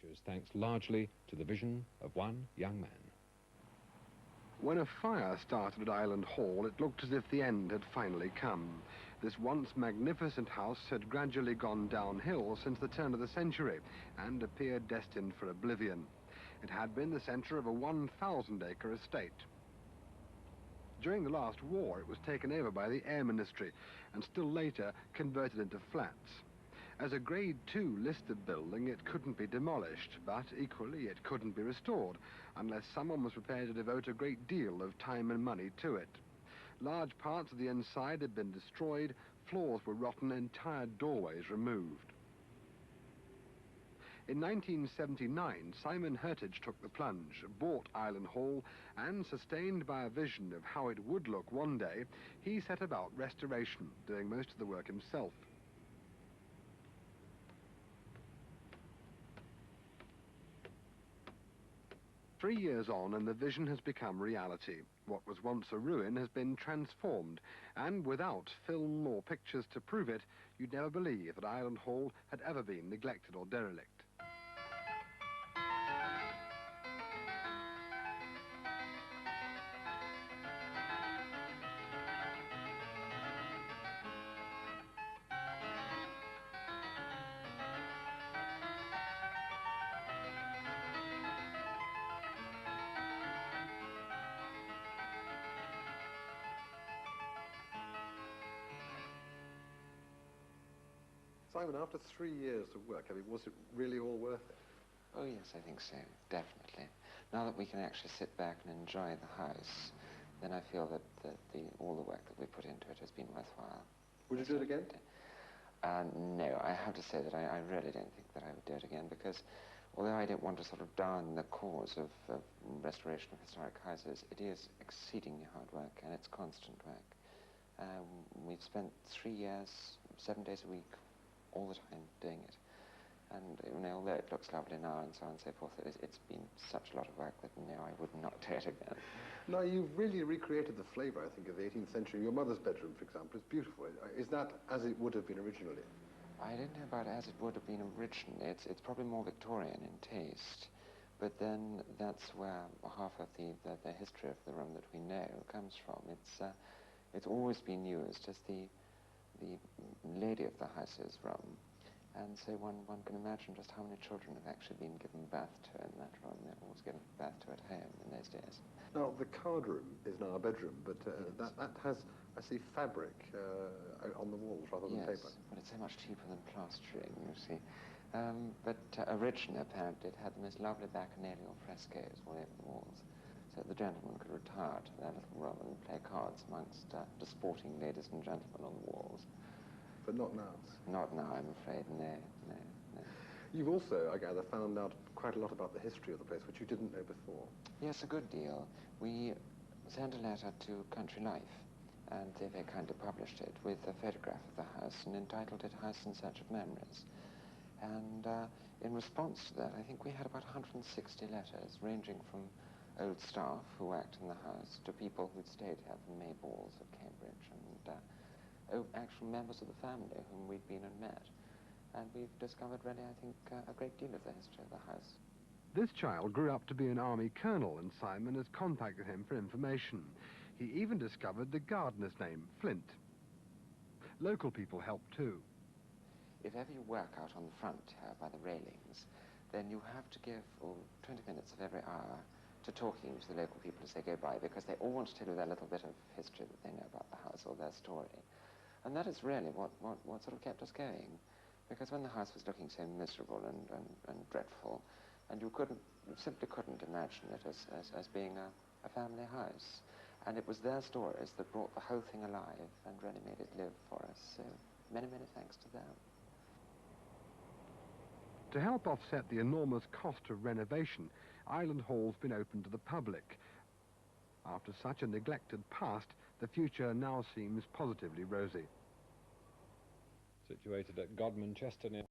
pictures thanks largely to the vision of one young man. When a fire started at Island Hall, it looked as if the end had finally come. This once magnificent house had gradually gone downhill since the turn of the century and appeared destined for oblivion. It had been the centre of a 1,000-acre estate. During the last war, it was taken over by the Air Ministry and still later converted into flats. As a Grade 2 listed building, it couldn't be demolished, but equally it couldn't be restored unless someone was prepared to devote a great deal of time and money to it. Large parts of the inside had been destroyed, floors were rotten, entire doorways removed. In 1979, Simon Hertage took the plunge, bought Island Hall, and sustained by a vision of how it would look one day, he set about restoration, doing most of the work himself. Three years on, and the vision has become reality. What was once a ruin has been transformed, and without film or pictures to prove it, you'd never believe that Island Hall had ever been neglected or derelict. Simon, after 3 years of work, I mean, was it really all worth it? Oh yes, I think so, definitely. Now that we can actually sit back and enjoy the house, then I feel that all the work that we put into it has been worthwhile. Would you do it again? No, I have to say that I really don't think that I would do it again, because although I don't want to sort of down the cause of restoration of historic houses, it is exceedingly hard work, and it's constant work. We've spent 3 years, 7 days a week, all the time doing it. And you know, although it looks lovely now and so on and so forth, it's been such a lot of work that no, I would not do it again. Now, you've really recreated the flavour, I think, of the 18th century. Your mother's bedroom, for example, is beautiful. Is that as it would have been originally? I don't know about as it would have been originally. It's probably more Victorian in taste. But then that's where half of the history of the room that we know comes from. It's always been used as the lady of the house's room, and so one can imagine just how many children have actually been given birth to in that room. They're always given birth to at home in those days. Now, the card room is now a bedroom, but that has, I see, fabric on the walls rather than paper. Yes, but it's so much cheaper than plastering, you see. But originally, apparently, it had the most lovely bacchanalial frescoes all over the walls, so the gentleman could retire to their little room and play cards amongst disporting ladies and gentlemen on the walls. But not now? Not now, I'm afraid, no. You've also, I gather, found out quite a lot about the history of the place, which you didn't know before. Yes, a good deal. We sent a letter to Country Life, and they very kindly published it with a photograph of the house and entitled it House in Search of Memories. And in response to that, I think we had about 160 letters, ranging from old staff who worked in the house to people who'd stayed here from May balls at Cambridge, and actual members of the family whom we'd been and met. And we've discovered really, I think, a great deal of the history of the house. This child grew up to be an army colonel, and Simon has contacted him for information. He even discovered the gardener's name, Flint. Local people helped too. If ever you work out on the front here by the railings, then you have to give 20 minutes of every hour to talking to the local people as they go by, because they all want to tell you their little bit of history that they know about the house or their story. And that is really what sort of kept us going, because when the house was looking so miserable and dreadful, and you simply couldn't imagine it as being a family house. And it was their stories that brought the whole thing alive and really made it live for us. So many, many thanks to them. To help offset the enormous cost of renovation, Island Hall's been open to the public. After such a neglected past, the future now seems positively rosy. Situated at Godmanchester near